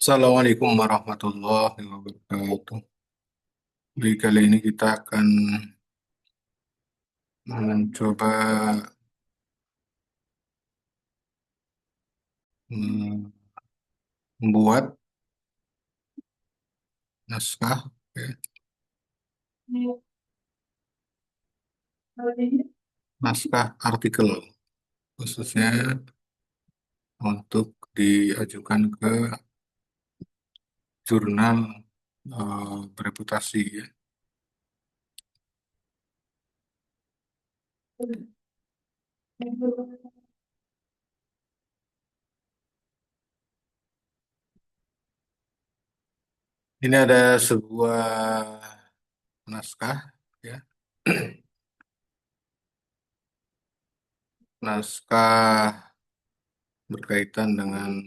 Assalamualaikum warahmatullahi wabarakatuh. Baik, kali ini kita akan mencoba mm, membuat naskah, ya, naskah artikel khususnya untuk diajukan ke jurnal bereputasi, ya. Ini ada sebuah naskah, ya, naskah berkaitan dengan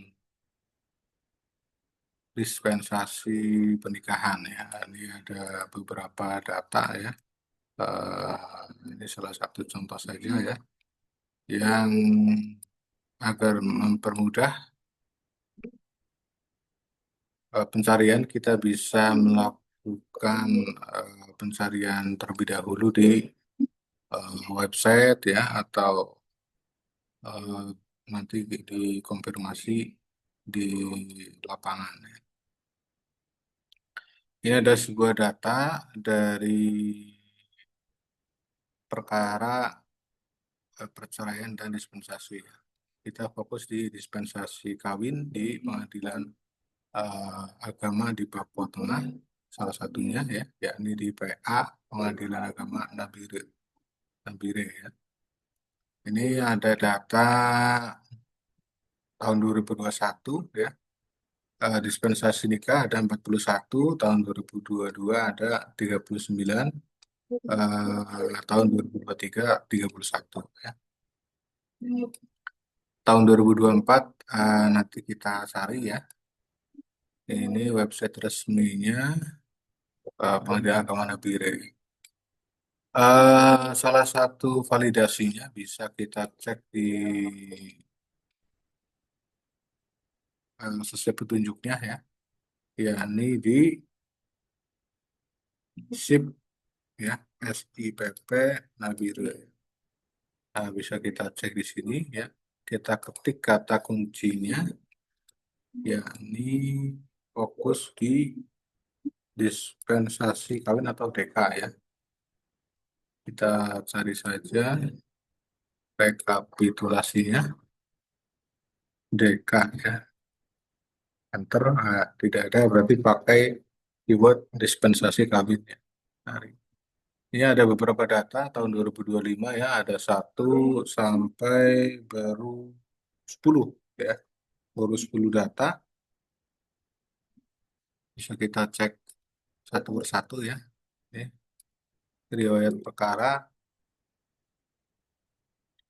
dispensasi pernikahan, ya. Ini ada beberapa data, ya. Ini salah satu contoh saja, ya, yang agar mempermudah pencarian, kita bisa melakukan pencarian terlebih dahulu di website, ya, atau eh, nanti dikonfirmasi di lapangan, ya. Ini ada sebuah data dari perkara perceraian dan dispensasi, ya. Kita fokus di dispensasi kawin di pengadilan agama di Papua Tengah, salah satunya, ya, yakni di PA Pengadilan Agama Nabire, Nabire, ya. Ini ada data tahun 2021, ya. Dispensasi nikah ada 41, tahun 2022 ada 39, tahun 2023 31, ya. Tahun 2024 nanti kita cari, ya. Ini website resminya Pengadilan Agama Nabire. Salah satu validasinya bisa kita cek di sesuai petunjuknya, ya, yakni di SIP, ya, SIPP Nabire. Nah, bisa kita cek di sini, ya. Kita ketik kata kuncinya, yakni fokus di dispensasi kawin atau DK, ya. Kita cari saja rekapitulasinya DK, ya. Enter, tidak ada, berarti pakai keyword dispensasi kawin, ya. Cari. Ini ada beberapa data tahun 2025, ya, ada 1 sampai baru 10, ya. Baru 10 data, bisa kita cek satu persatu, ya. Ini riwayat perkara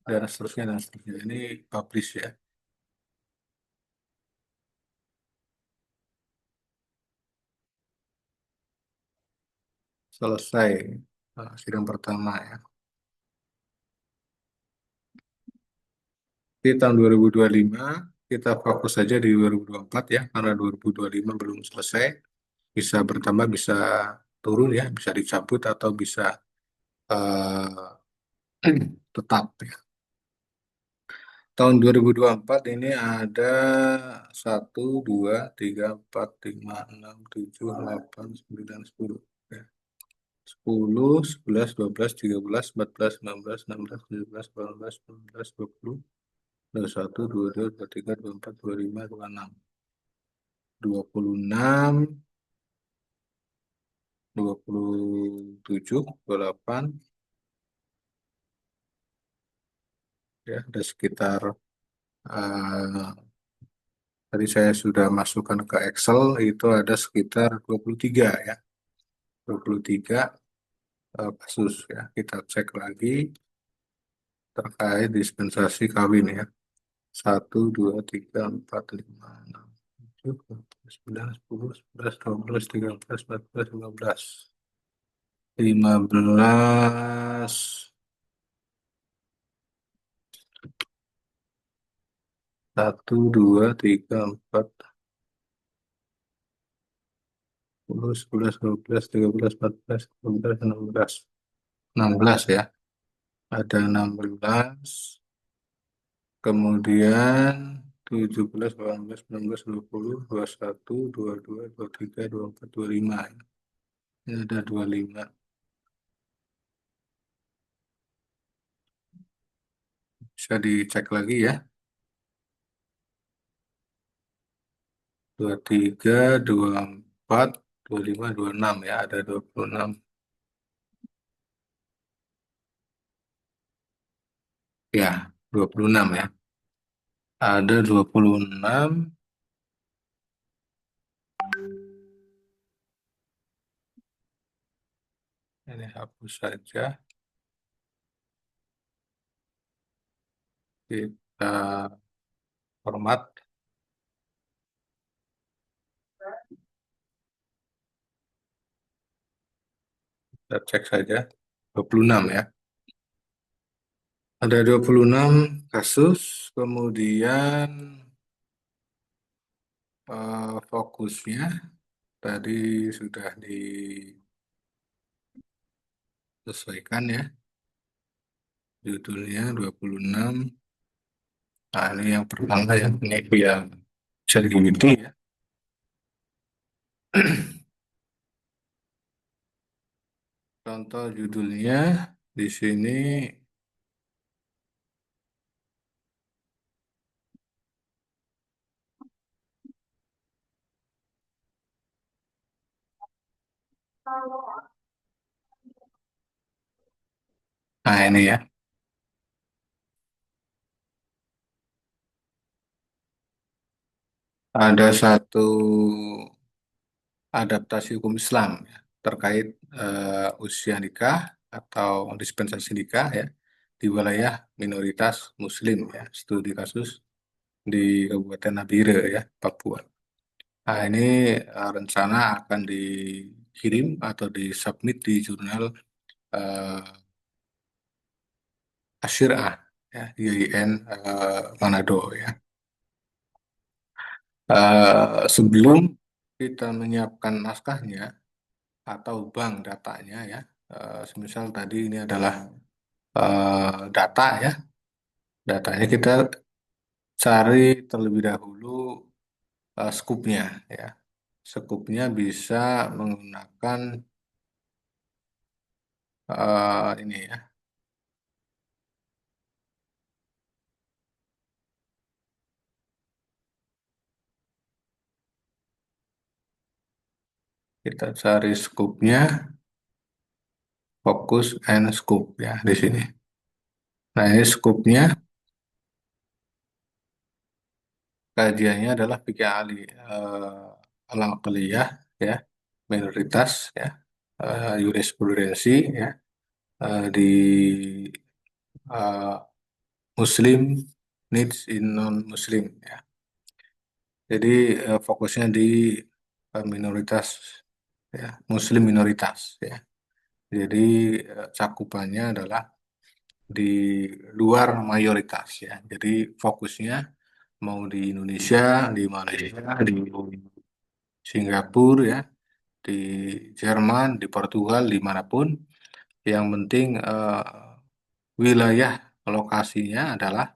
dan seterusnya dan seterusnya. Ini publish, ya. Selesai sidang pertama, ya. Di tahun 2025 kita fokus saja di 2024, ya, karena 2025 belum selesai. Bisa bertambah, bisa turun, ya, bisa dicabut atau bisa eh, tetap, ya. Tahun 2024 ini ada 1, 2, 3, 4, 5, 6, 7, 8, 9, 10, ya. 10, 11, 12, 13, 14, 15, 16, 17, 18, 19, 20, 21, 22, 23, 24, 25, 26, 26, 27, 28, ya, ada sekitar eh, tadi saya sudah masukkan ke Excel, itu ada sekitar 23, ya. 23 kasus, ya. Kita cek lagi terkait dispensasi kawin, ya. 1, 2, 3, 4, 5, 6, 7, 8, 9, 10, 11, 12, 13, 14, 15, 1, 2, 3, 4, 10, 11, 12, 13, 14, 15, 16. 16 ya. Ada 16. Kemudian 17, 18, 19, 20, 21, 22, 23, 24, 25. Ini ada 25. Bisa dicek lagi ya. 23, 24, 25, 26 ya. Ada 26. Ya, 26 ya. Ada 26. Ini hapus saja. Kita format. Kita cek saja. 26 ya. Ada 26 kasus. Kemudian fokusnya tadi sudah disesuaikan ya. Judulnya 26. Nah, ini yang pertama ya. Ini yang ChatGPT ya. Contoh judulnya di sini. Nah, ini ya. Ada satu adaptasi hukum Islam ya, terkait usia nikah atau dispensasi nikah ya di wilayah minoritas Muslim ya. Studi kasus di Kabupaten Nabire ya, Papua. Nah, ini rencana akan dikirim atau disubmit di jurnal eh, Asyirah ya, YIN Manado ya. Sebelum kita menyiapkan naskahnya atau bank datanya ya, semisal tadi ini adalah data ya, datanya kita cari terlebih dahulu scoopnya ya. Scoopnya bisa menggunakan ini ya, kita cari scoopnya, fokus and scoop ya di sini. Nah, ini scoopnya, kajiannya adalah fikih ahli al-aqliyah ya, minoritas ya, jurisprudensi ya, di eh, Muslim needs in non-Muslim ya. Jadi fokusnya di minoritas ya, Muslim minoritas ya. Jadi cakupannya adalah di luar mayoritas ya. Jadi fokusnya mau di Indonesia, di Malaysia, di Singapura ya, di Jerman, di Portugal, dimanapun. Yang penting wilayah lokasinya adalah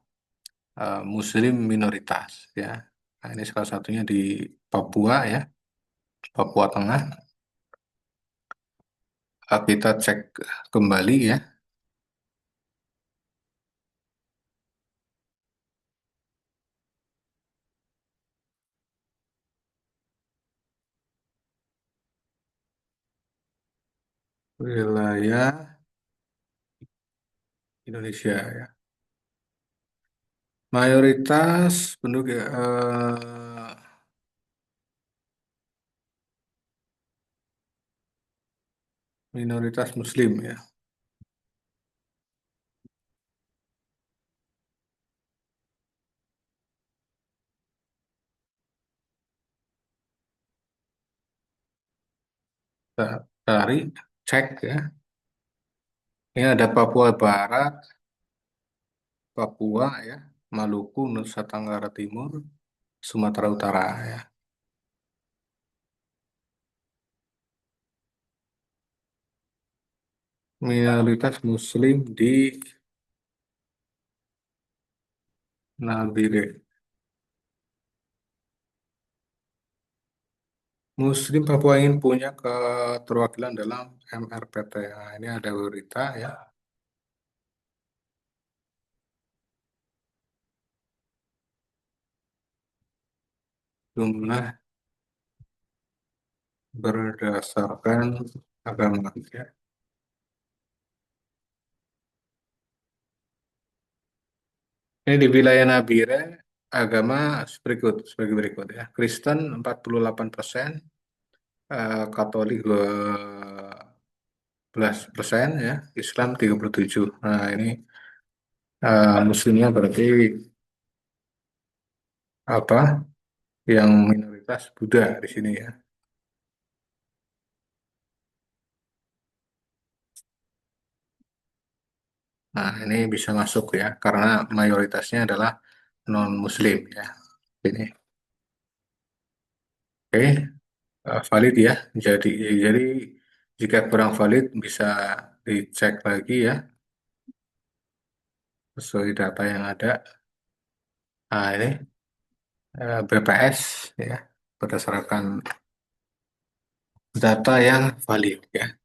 Muslim minoritas ya. Nah, ini salah satunya di Papua ya, Papua Tengah. Kita cek kembali ya, wilayah Indonesia ya. Mayoritas penduduk ya, minoritas Muslim ya. Kita cari, cek ya. Ini ada Papua Barat, Papua ya, Maluku, Nusa Tenggara Timur, Sumatera Utara ya. minoritas Muslim di Nabire. Muslim Papua ingin punya keterwakilan dalam MRPT. Nah, ini ada berita ya. Jumlah berdasarkan agama. Ya. Ini di wilayah Nabire, agama sebagai berikut ya. Kristen 48%, Katolik 12% ya, Islam 37. Nah, ini Muslimnya berarti apa? Yang minoritas Buddha di sini ya. Nah, ini bisa masuk ya, karena mayoritasnya adalah non-Muslim ya. Ini, oke, valid ya. Jadi, jadi jika kurang valid bisa dicek lagi ya, sesuai data yang ada. Nah, ini BPS ya, berdasarkan data yang valid ya.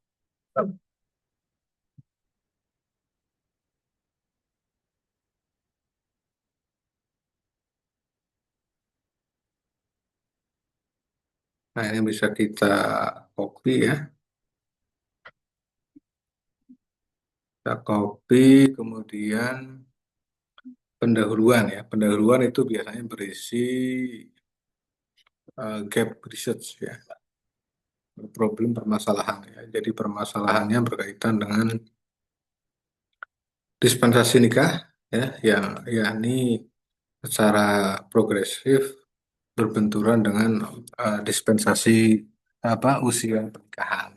Nah, ini bisa kita copy ya. Kita copy, kemudian pendahuluan ya. Pendahuluan itu biasanya berisi gap research ya, problem permasalahan ya. Jadi permasalahannya berkaitan dengan dispensasi nikah ya, yang yakni secara progresif berbenturan dengan dispensasi usia pernikahan.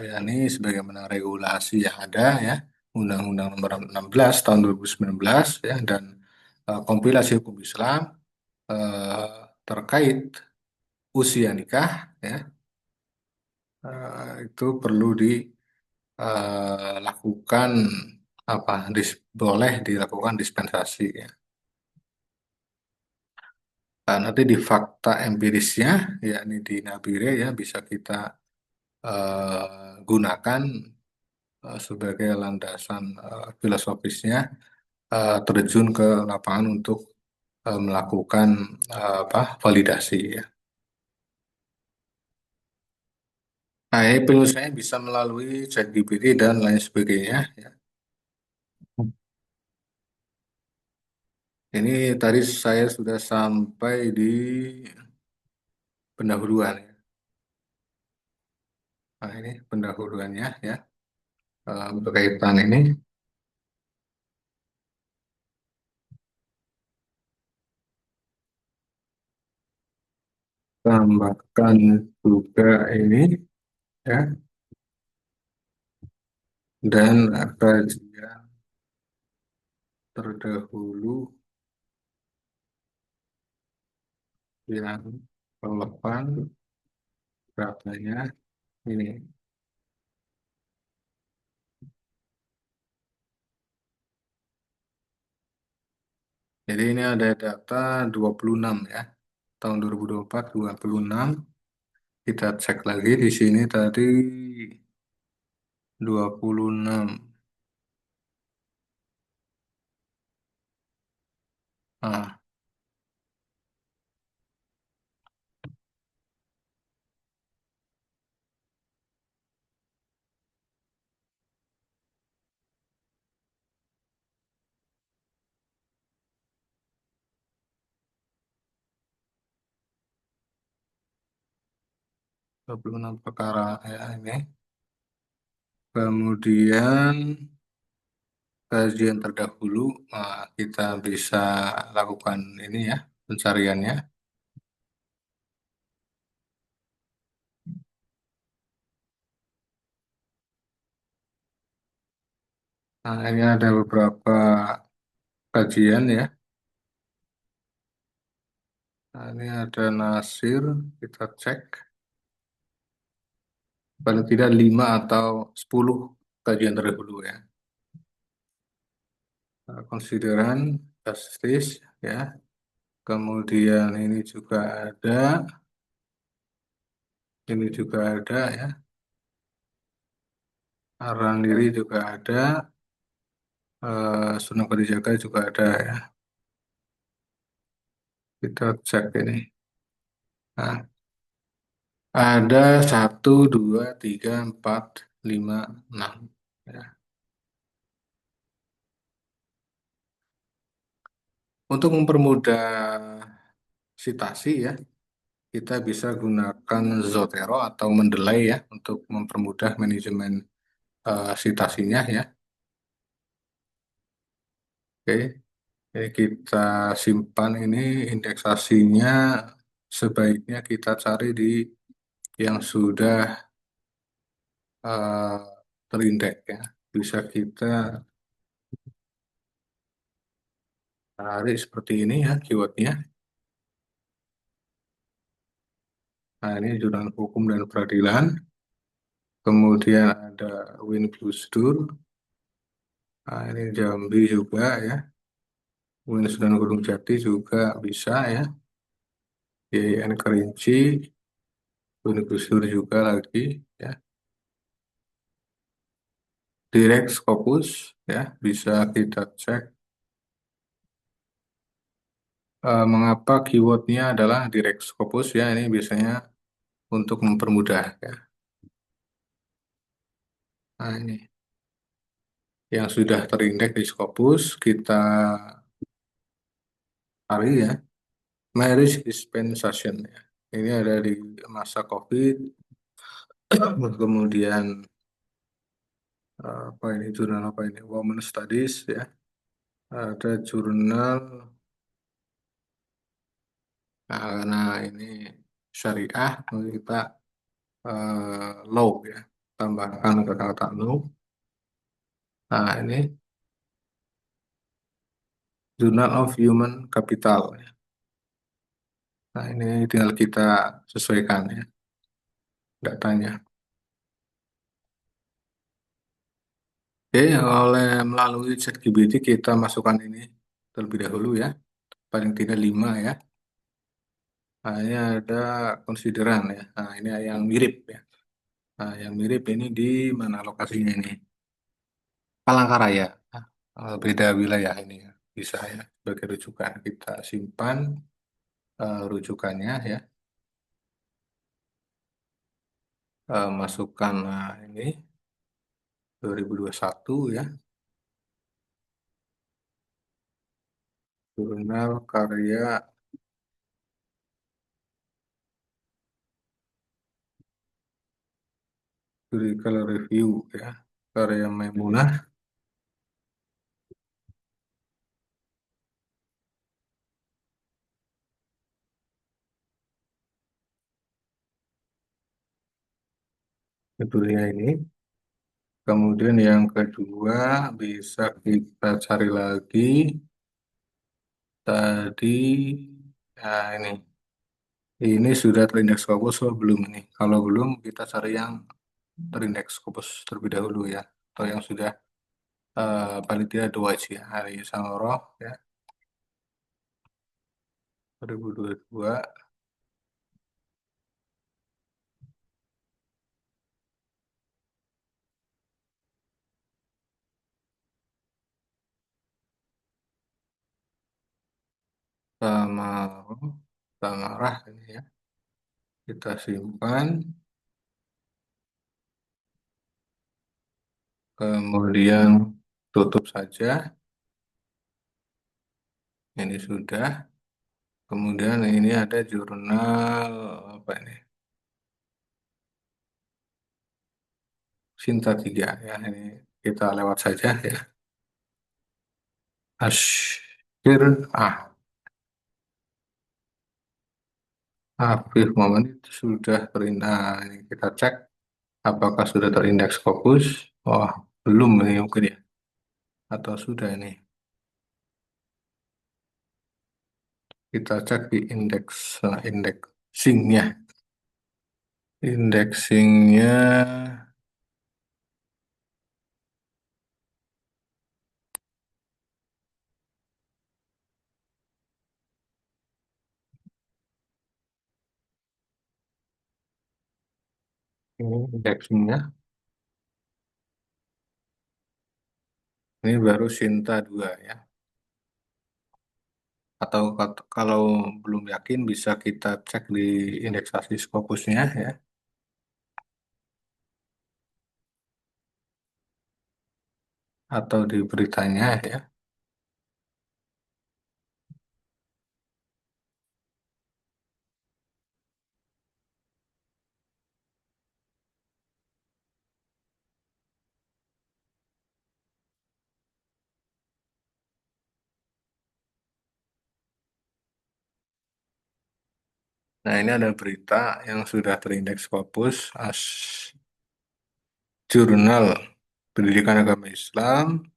Yakni sebagaimana regulasi yang ada ya, Undang-Undang Nomor 16 Tahun 2019 ya, dan kompilasi hukum Islam eh, terkait usia nikah ya, itu perlu dilakukan boleh dilakukan dispensasi ya. Nanti di fakta empirisnya yakni di Nabire ya bisa kita gunakan sebagai landasan filosofisnya, terjun ke lapangan untuk melakukan validasi ya. Nah, ini penyelesaiannya bisa melalui ChatGPT dan lain sebagainya ya. Ini tadi saya sudah sampai di pendahuluan ya. Nah, ini pendahuluannya ya, berkaitan ini. Tambahkan juga ini ya, dan kajian terdahulu yang relevan datanya ini. Jadi ini ada data 26 ya. Tahun 2024 26. Kita cek lagi di sini tadi 26. Ah, 26 perkara ya ini. Kemudian kajian terdahulu, kita bisa lakukan ini ya, pencariannya. Nah, ini ada beberapa kajian ya. Nah, ini ada Nasir, kita cek. Paling tidak 5 atau 10 kajian terdahulu ya. Konsideran justice ya. Kemudian ini juga ada ya. Arahan diri juga ada, Sunan Kalijaga juga ada ya. Kita cek ini. Nah, ada satu, dua, tiga, empat, lima, enam. Ya. Untuk mempermudah sitasi ya, kita bisa gunakan Zotero atau Mendeley ya untuk mempermudah manajemen sitasinya ya. Oke, jadi kita simpan ini indeksasinya sebaiknya kita cari di yang sudah eh, terindeks ya. Bisa kita cari seperti ini ya keywordnya. Nah ini jurnal hukum dan peradilan. Kemudian ada Win Plus Dur. Nah ini Jambi juga ya. Win dan Gunung Jati juga bisa ya. YIN Kerinci, Win Plus Dur juga lagi ya. Direct Scopus ya bisa kita cek mengapa keywordnya adalah direct Scopus ya. Ini biasanya untuk mempermudah ya. Nah ini yang sudah terindeks di Scopus kita cari ya. Marriage dispensation ya. Ini ada di masa COVID, kemudian apa ini jurnal apa ini? Women Studies ya. Ada jurnal karena ini syariah kita law ya. Tambahkan kata-kata law. Nah, ini Journal of Human Capital ya. Nah, ini tinggal kita sesuaikan ya datanya. Oke, melalui ChatGPT kita masukkan ini terlebih dahulu ya. Paling tidak 5 ya. Nah, ini ada konsideran ya. Nah, ini yang mirip ya. Nah, yang mirip ini di mana lokasinya ini? Palangkaraya. Nah, beda wilayah ini ya. Bisa ya sebagai rujukan. Kita simpan rujukannya ya. Masukkan ini 2021 ya. Jurnal Karya Juridical Review ya. Karya Maimunah. Judulnya ini. Kemudian yang kedua bisa kita cari lagi tadi ini sudah terindeks Scopus atau belum ini? Kalau belum kita cari yang terindeks Scopus terlebih dahulu ya, atau yang sudah paling tidak dua aja ya, Hari Sangoroh ya 2022 sama Samarah ini ya kita simpan. Kemudian tutup saja. Ini sudah. Kemudian ini ada jurnal apa ini? Sinta 3 ya. Ini kita lewat saja ya. Asyir Afif Muhammad itu sudah terindeks. Ini kita cek apakah sudah terindeks Scopus. Oh, belum ini mungkin ya. Atau sudah ini. Kita cek di indeksingnya. Indeksingnya Ini indeksnya. Ini baru Sinta 2 ya. Atau kalau belum yakin bisa kita cek di indeksasi Scopusnya ya. Atau di beritanya ya. Nah ini ada berita yang sudah terindeks Scopus as Jurnal Pendidikan Agama Islam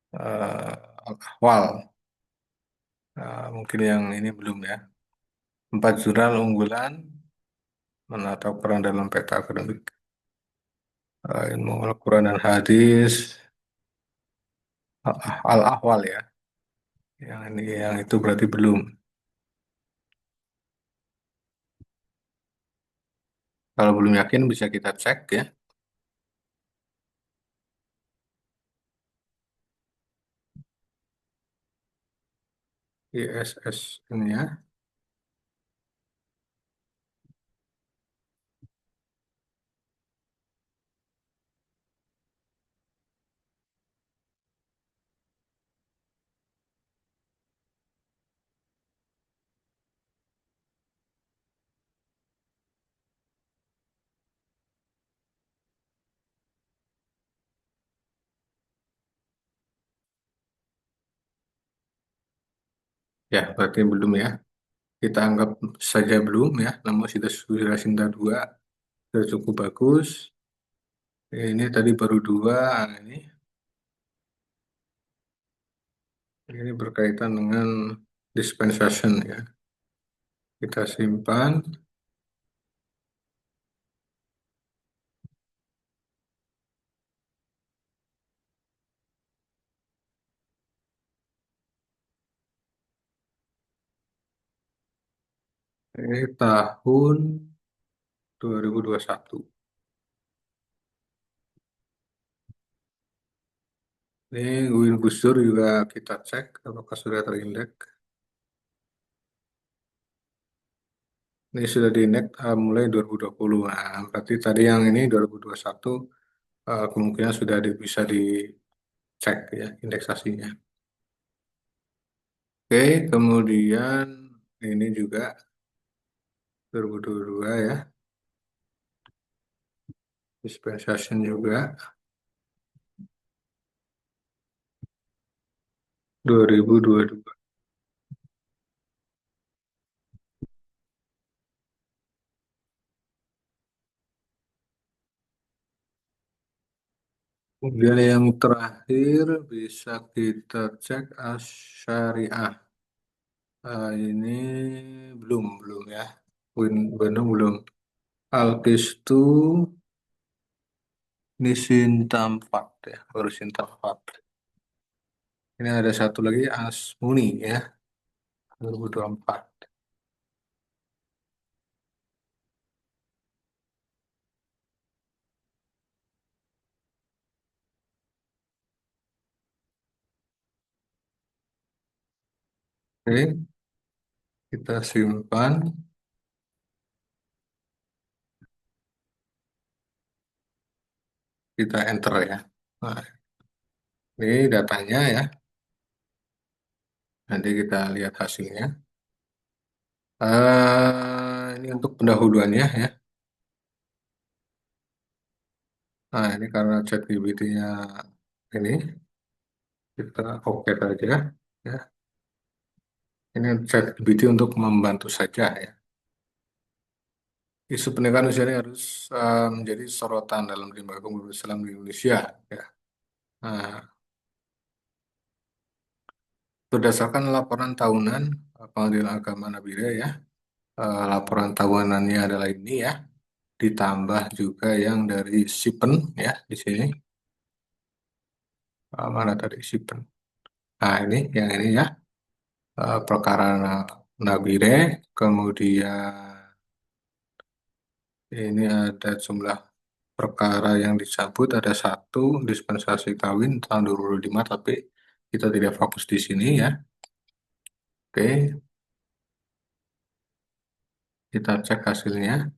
Al-Ahwal. Mungkin yang ini belum ya. Empat jurnal unggulan menatap peran dalam peta akademik. Ilmu Al-Quran dan Hadis. Al-Ahwal ya. Yang ini yang itu berarti belum. Kalau belum yakin bisa kita cek ya. ISS-nya. Ya, berarti belum ya. Kita anggap saja belum ya. Namun sudah Sinta 2 sudah cukup bagus. Ini tadi baru 2. Ini berkaitan dengan dispensation ya. Kita simpan. Ini tahun 2021. Ini Win Gus Dur juga kita cek apakah sudah terindeks. Ini sudah diindeks mulai 2020. Nah, berarti tadi yang ini 2021 kemungkinan sudah bisa dicek ya indeksasinya. Oke, kemudian ini juga 2022 ya, dispensation juga 2022. Kemudian yang terakhir bisa kita cek syariah. Ini belum ya. Bandung belum. Alkis itu ini Sinta 4 ya, baru Sinta 4. Ini ada satu lagi Asmuni ya, 2024. Oke, kita simpan, kita enter ya. Nah, ini datanya ya. Nanti kita lihat hasilnya. Ini untuk pendahuluannya ya. Nah, ini karena ChatGPT-nya ini kita oke saja ya. Ini ChatGPT untuk membantu saja ya. Isu pendidikan usia ini harus menjadi sorotan dalam lembaga pembelajaran Islam di Indonesia ya. Nah, berdasarkan laporan tahunan Pengadilan Agama Nabire ya, laporan tahunannya adalah ini ya, ditambah juga yang dari Sipen ya di sini. Mana tadi Sipen? Nah, ini yang ini ya, perkara Nabire, kemudian Ini ada jumlah perkara yang dicabut, ada satu dispensasi kawin tahun 2005, tapi kita tidak fokus di sini ya. Oke, kita cek hasilnya.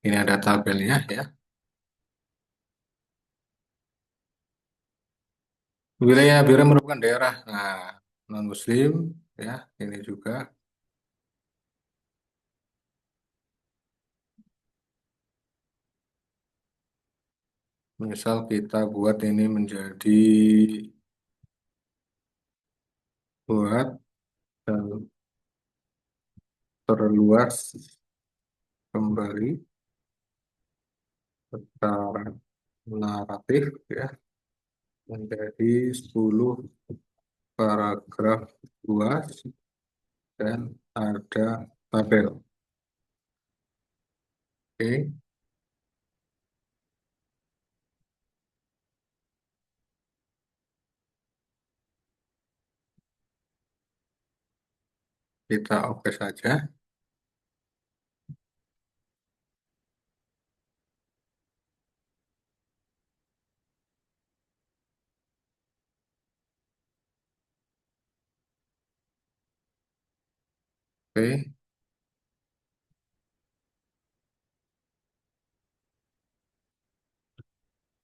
Ini ada tabelnya ya. Wilayah biara merupakan daerah. Nah, non-Muslim ya, ini juga. Misal kita buat ini menjadi buat dan perluas kembali secara naratif ya menjadi 10 paragraf luas dan ada tabel. Oke, kita oke saja. Oke,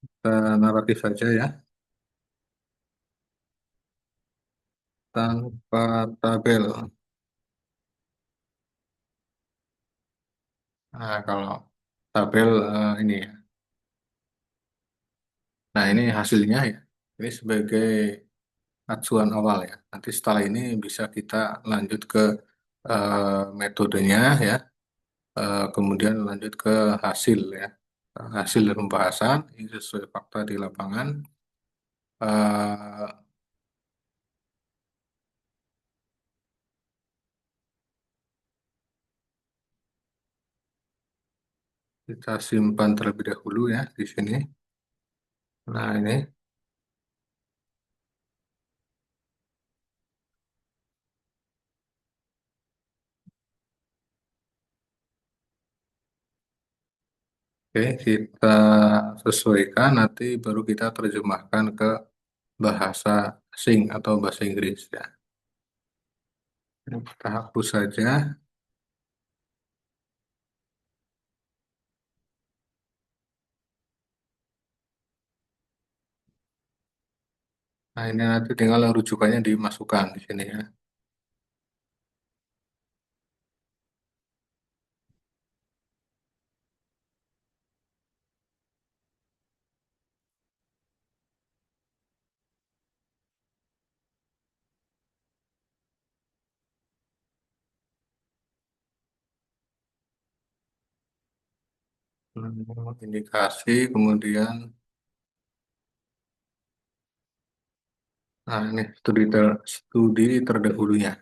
kita naratif saja ya tanpa tabel. Nah, kalau tabel ini ya. Nah, ini hasilnya ya. Ini sebagai acuan awal ya. Nanti setelah ini bisa kita lanjut ke metodenya ya. Kemudian lanjut ke hasil ya. Hasil dari pembahasan ini sesuai fakta di lapangan. eh, kita simpan terlebih dahulu ya di sini. Nah, ini oke, kita sesuaikan nanti baru kita terjemahkan ke bahasa asing atau bahasa Inggris ya. Ini kita hapus saja. Nah, ini nanti tinggal rujukannya dimasukkan di sini ya. Indikasi, kemudian nah ini studi terdahulunya.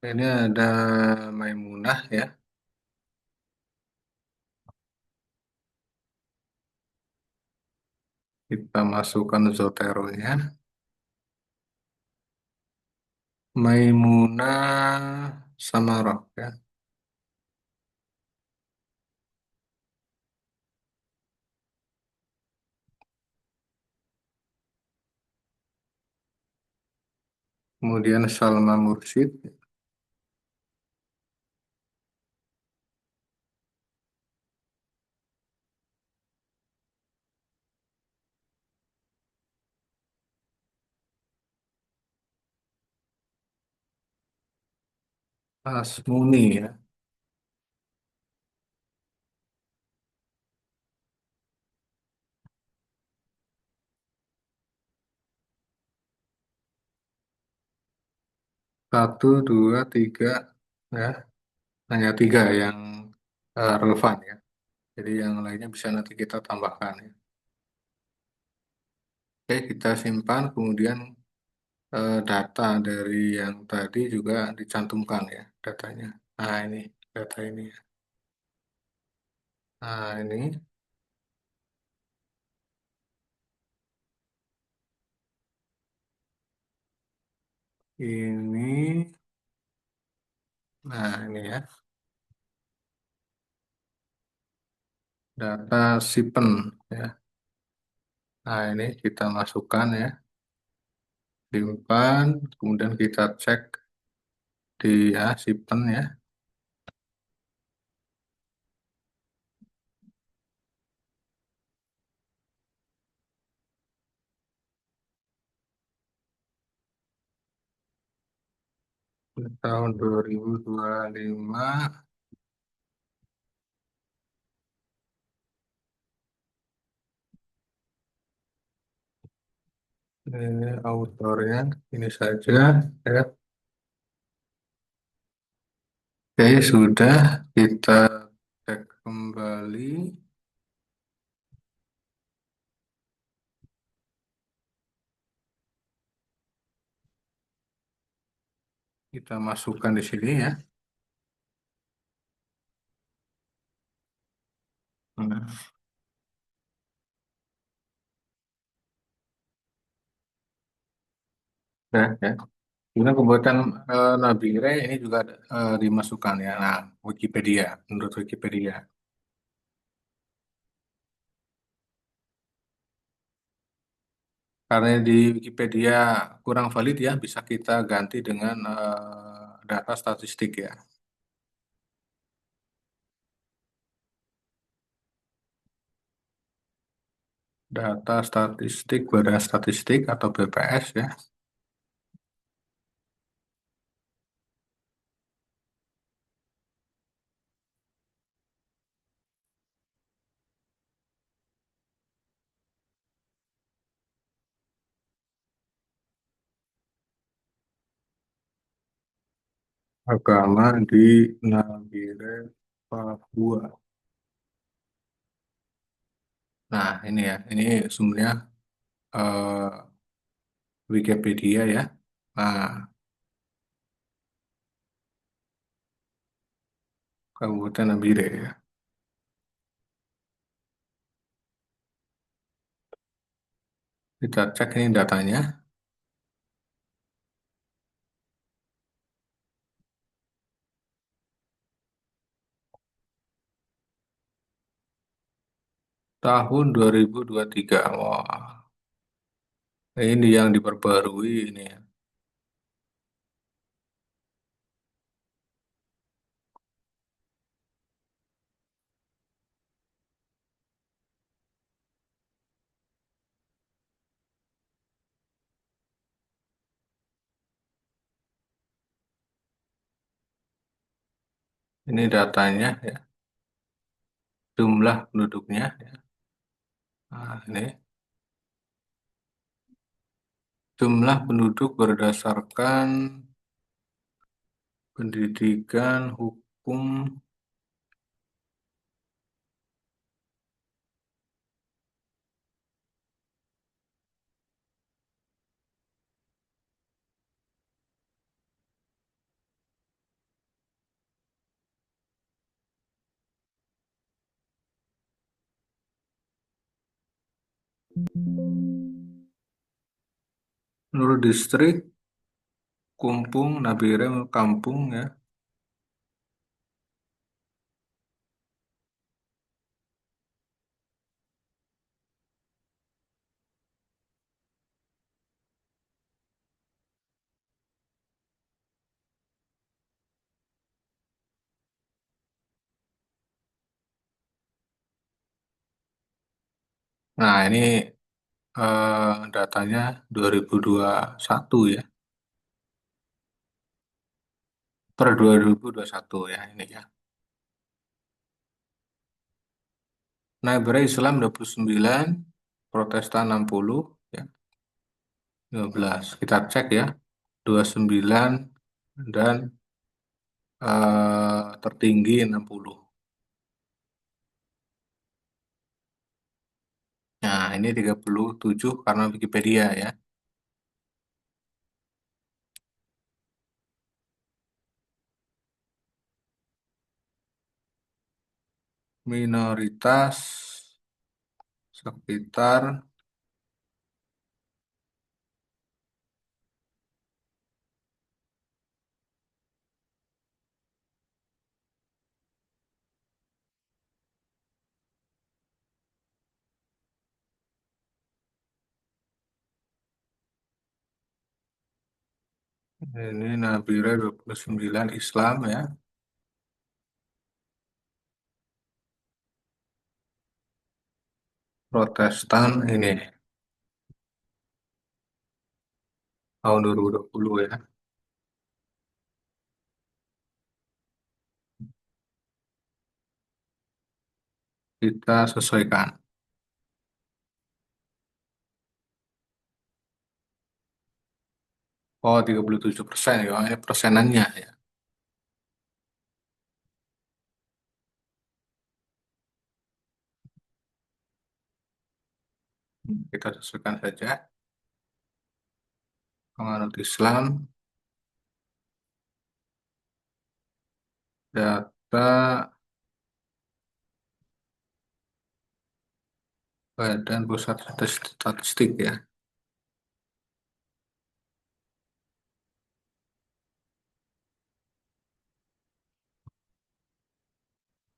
Ini ada Maimunah ya. Kita masukkan Zoteronya. Maimunah Samarah ya. Kemudian Salma Mursyid. Asmuni ya. Satu, dua, tiga ya. Hanya tiga yang relevan ya. Jadi yang lainnya bisa nanti kita tambahkan ya. Oke, kita simpan. Kemudian data dari yang tadi juga dicantumkan ya datanya. Nah ini data ini. Nah ini, nah ini ya. data sipen ya. Nah, ini kita masukkan ya, simpan, kemudian kita cek di ya sipen ya. Tahun 2025 ini autornya ini saja ya. Oke, sudah kita cek kembali. Kita masukkan di sini ya. Nah, ya, ya. Kemudian pembuatan Nabire ini juga dimasukkan ya. Nah, Wikipedia, menurut Wikipedia. Karena di Wikipedia kurang valid ya, bisa kita ganti dengan data statistik ya. Data statistik, Badan Statistik atau BPS ya. Agama di Nabire, Papua. Nah, ini ya, ini sumbernya eh, Wikipedia ya. Nah, Kabupaten Nabire ya. Kita cek ini datanya. Tahun 2023. Wah, ini yang diperbarui ini ya. Ini datanya ya, jumlah penduduknya ya. Nah, ini jumlah penduduk berdasarkan pendidikan, hukum. Menurut distrik, Kumpung, Nabire, Kampung ya. Nah, ini datanya 2021 ya. Per 2021 ya ini ya. Nabire Islam 29, Protestan 60 ya. 15. Kita cek ya. 29 dan tertinggi 60. Nah, ini 37 karena Wikipedia ya. Minoritas sekitar Ini Nabira 29 Islam ya. Protestan ini tahun 2020 ya. Kita sesuaikan. Oh, 37% ya. Ini persenannya ya. Kita sesuaikan saja. Penganut Islam, data Badan Pusat Statistik ya.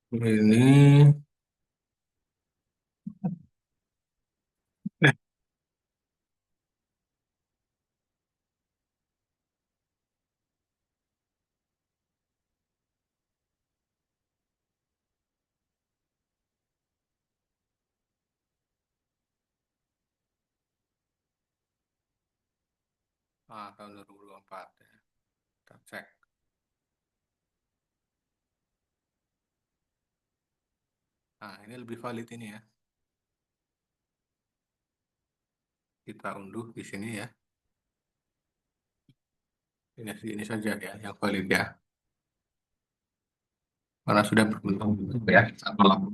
Ini tahun 2024 ya. Kita cek. Nah, ini lebih valid ini ya. Kita unduh di sini ya. Ini saja ya yang valid ya. Karena sudah berbentuk ya. Satu lampu.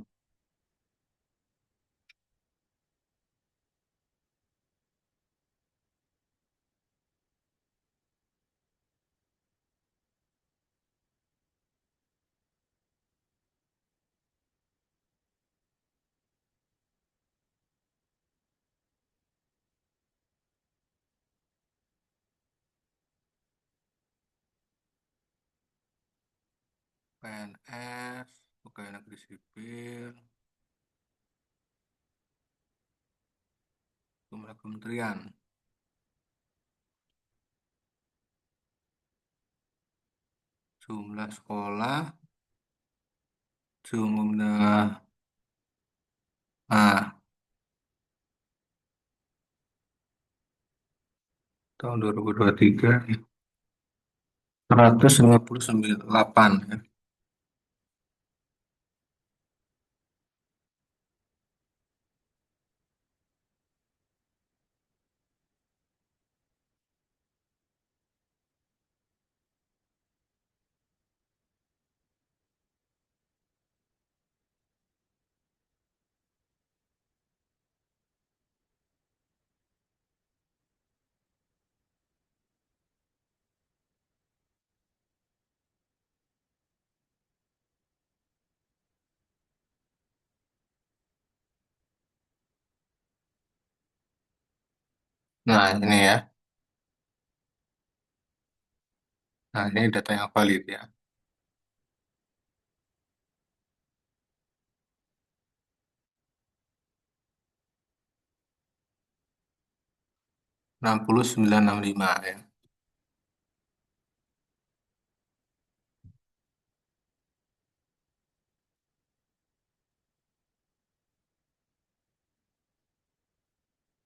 PNS, Pegawai Negeri Sipil, jumlah kementerian, jumlah sekolah, jumlah ah tahun 2023 158 ya. Nah, ini ya. Nah, ini data yang valid ya. Enam puluh sembilan enam puluh lima ya.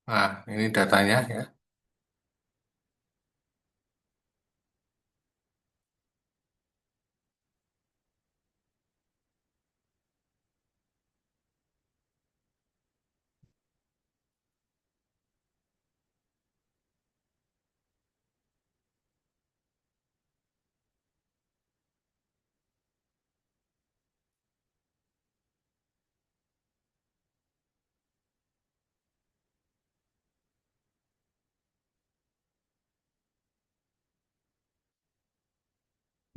Nah, ini datanya ya.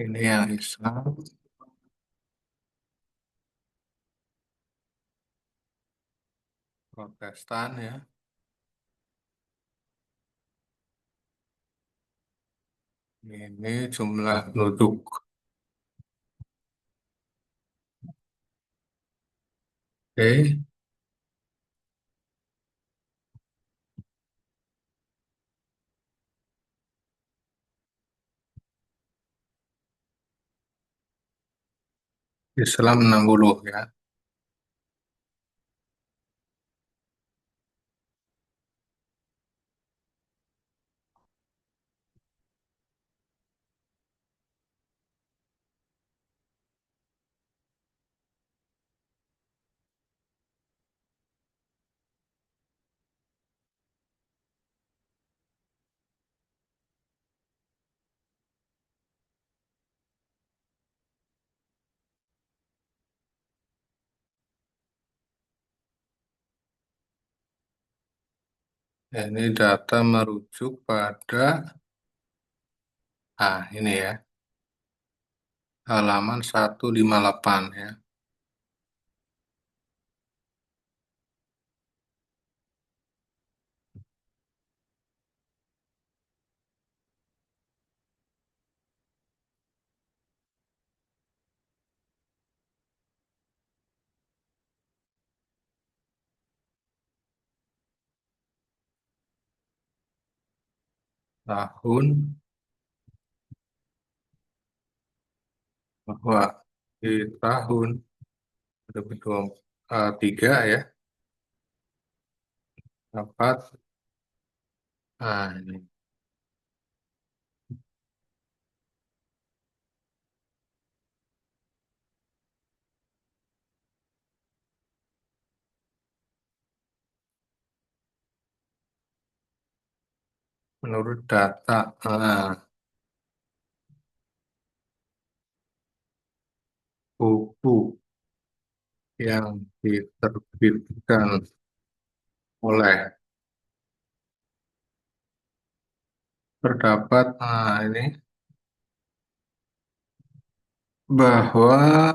Ini yang Islam, Protestan ya. Ini jumlah penduduk. Oke. Islam 60 ya. Ya, ini data merujuk pada, ini ya, halaman 158 ya. Tahun bahwa di tahun 2023 ya, dapat, ini menurut data buku yang diterbitkan oleh, terdapat ini bahwa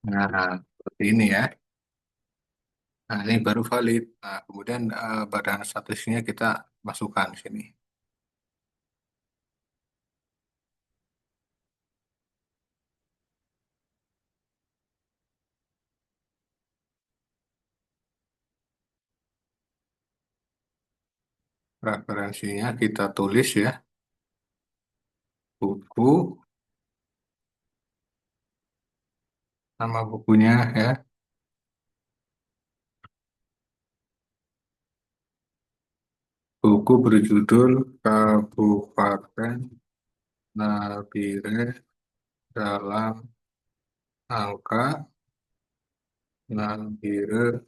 seperti ini ya. Nah, ini baru valid. Nah, kemudian badan statistiknya kita masukkan di sini. Referensinya kita tulis ya, buku, nama bukunya ya, buku berjudul Kabupaten Nabire dalam Angka Nabire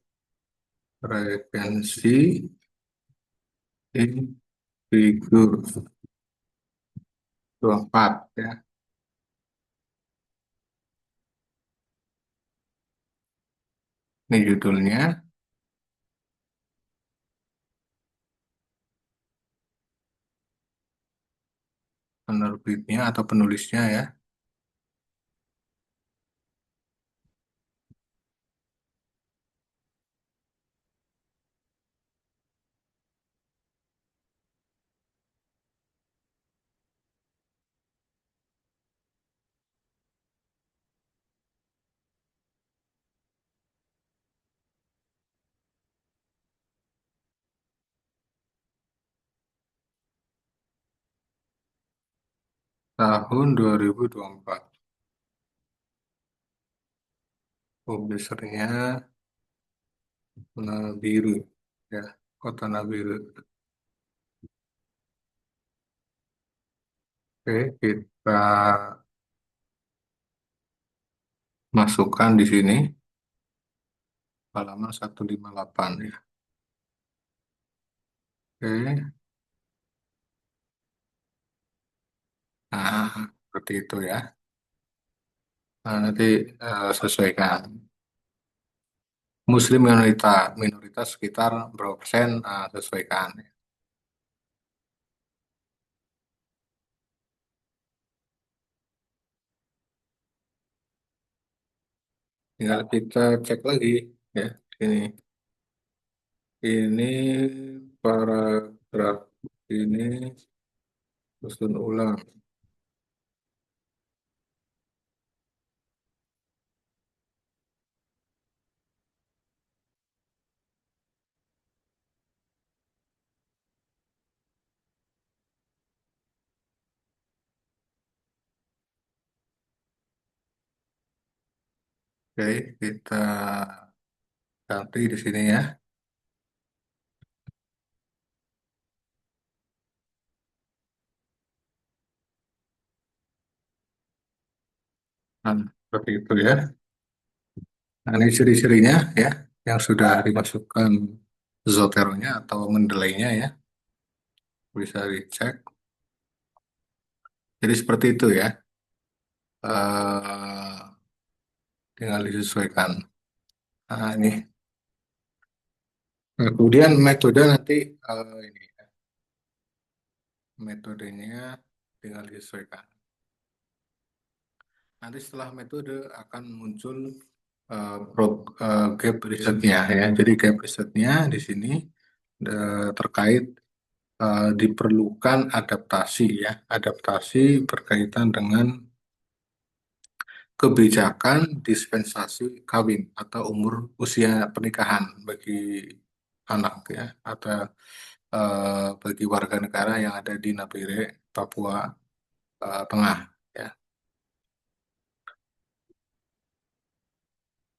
Regensi in Figur 24 ya. Ini judulnya, penerbitnya atau penulisnya ya. Tahun 2024. Publishernya Nabiru ya, Kota Nabiru. Oke, kita masukkan di sini halaman 158 ya. Oke, nah seperti itu ya. Nah, nanti sesuaikan. Muslim minoritas, minoritas sekitar berapa persen, sesuaikan. Tinggal kita cek lagi ya. Ini ini paragraf ini susun ulang. Oke, kita ganti di sini ya. Nah, seperti itu ya. Nah, ini ciri-cirinya ya, yang sudah dimasukkan Zoteronya atau mendelainya ya, bisa dicek. Jadi seperti itu ya. Tinggal disesuaikan. Nah, ini. Nah, kemudian metode nanti ini metodenya tinggal disesuaikan. Nanti setelah metode akan muncul gap risetnya ya. Jadi gap risetnya di sini terkait diperlukan adaptasi ya. Adaptasi berkaitan dengan kebijakan dispensasi kawin atau umur usia pernikahan bagi anak ya, atau bagi warga negara yang ada di Napire, Papua Tengah ya.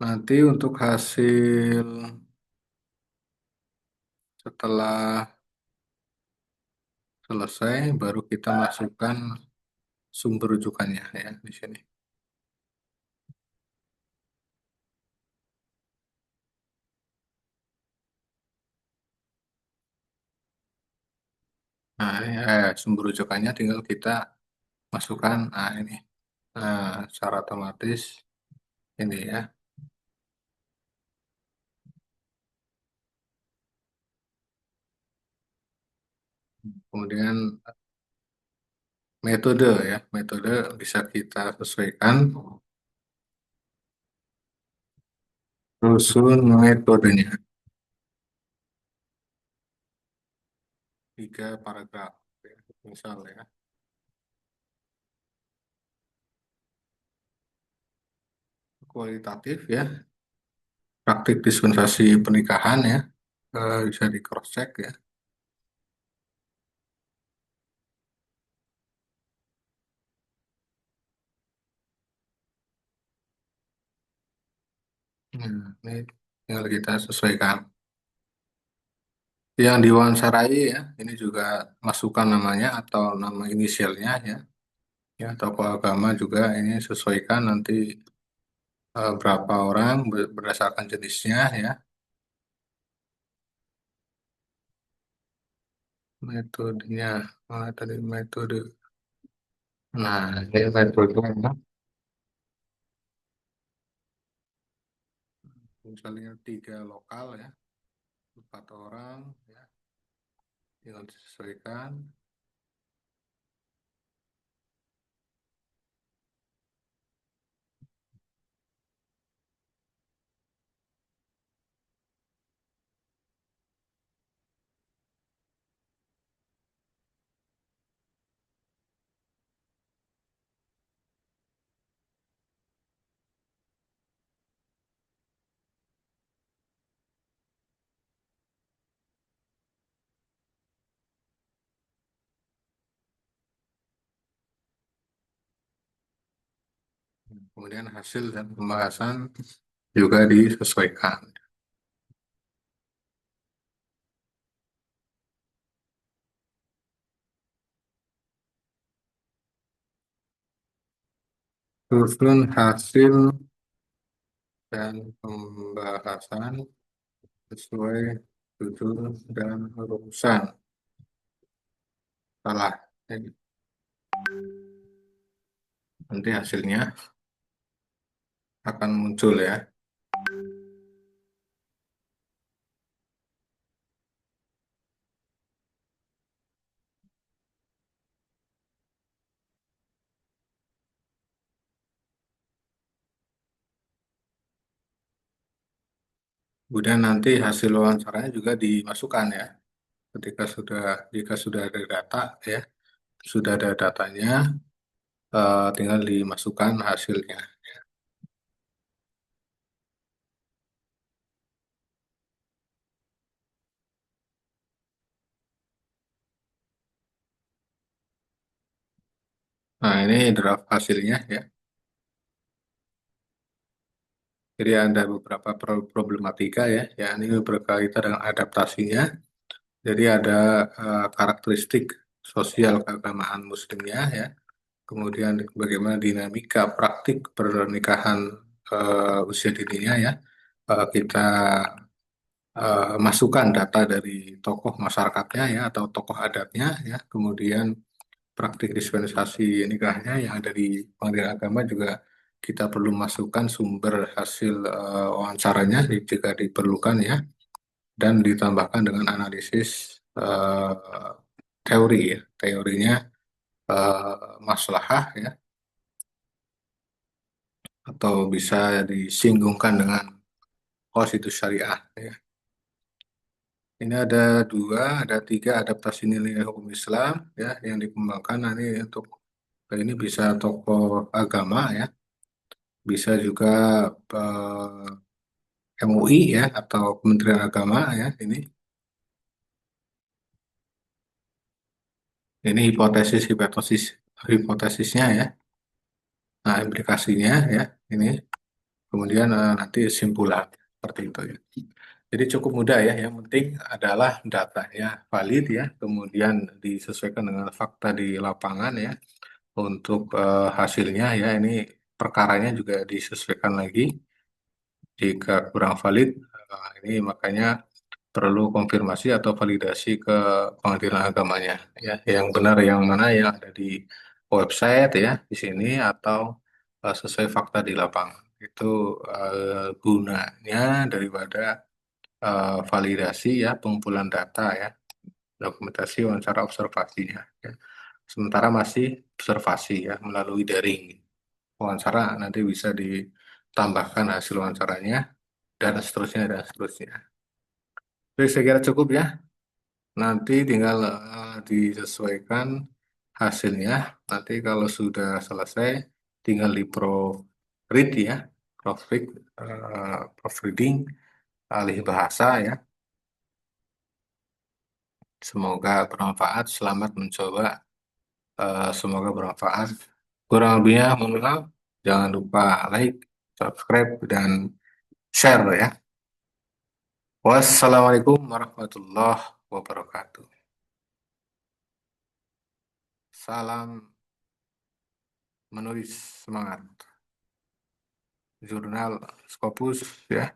Nanti untuk hasil setelah selesai baru kita masukkan sumber rujukannya ya di sini. Nah, ini, sumber rujukannya tinggal kita masukkan. Nah, ini. Nah, secara otomatis ini ya. Kemudian metode ya, metode bisa kita sesuaikan rusun metodenya. 3 paragraf ya, misal ya. Kualitatif ya, praktik dispensasi pernikahan ya, bisa di cross check ya. Ini tinggal kita sesuaikan. Yang diwawancarai ya, ini juga masukkan namanya atau nama inisialnya ya. Ya, tokoh agama juga ini sesuaikan nanti berapa orang berdasarkan jenisnya ya. Metodenya, tadi metode. Nah, ini metodenya. Misalnya 3 lokal ya, 4 orang ya, tinggal disesuaikan. Kemudian hasil dan pembahasan juga disesuaikan. Susun hasil dan pembahasan sesuai judul dan urusan. Salah. Jadi, nanti hasilnya akan muncul ya. Kemudian nanti hasil wawancaranya juga dimasukkan ya. Ketika sudah jika sudah ada data ya, sudah ada datanya, tinggal dimasukkan hasilnya. Nah, ini draft hasilnya ya. Jadi ada beberapa problematika ya, ini berkaitan dengan adaptasinya. Jadi ada karakteristik sosial keagamaan Muslimnya ya, kemudian bagaimana dinamika praktik pernikahan usia dininya ya. Kita masukkan data dari tokoh masyarakatnya ya atau tokoh adatnya ya, kemudian praktik dispensasi nikahnya yang ada di Pengadilan Agama juga kita perlu masukkan sumber hasil wawancaranya jika diperlukan ya, dan ditambahkan dengan analisis teori ya, teorinya maslahah ya, atau bisa disinggungkan dengan konstitusi syariah ya. Ini ada tiga adaptasi nilai hukum Islam ya yang dikembangkan. Nah, ini untuk ini bisa tokoh agama ya, bisa juga MUI ya atau Kementerian Agama ya. Ini hipotesisnya ya. Nah, implikasinya ya ini. Kemudian nanti simpulan seperti itu ya. Jadi cukup mudah ya. Yang penting adalah datanya valid ya, kemudian disesuaikan dengan fakta di lapangan ya. Untuk hasilnya ya ini perkaranya juga disesuaikan lagi. Jika kurang valid, ini makanya perlu konfirmasi atau validasi ke pengadilan agamanya ya. Yang benar yang mana yang ada di website ya di sini atau sesuai fakta di lapangan. Itu gunanya daripada validasi ya, pengumpulan data ya, dokumentasi wawancara observasinya ya. Sementara masih observasi ya melalui daring. Wawancara nanti bisa ditambahkan hasil wawancaranya dan seterusnya dan seterusnya. Jadi saya kira cukup ya. Nanti tinggal disesuaikan hasilnya. Nanti kalau sudah selesai tinggal di proofread ya, proofreading alih bahasa ya. Semoga bermanfaat. Selamat mencoba. Semoga bermanfaat. Kurang lebihnya mohon maaf. Jangan lupa like, subscribe, dan share ya. Wassalamualaikum warahmatullahi wabarakatuh. Salam menulis semangat. Jurnal Scopus ya.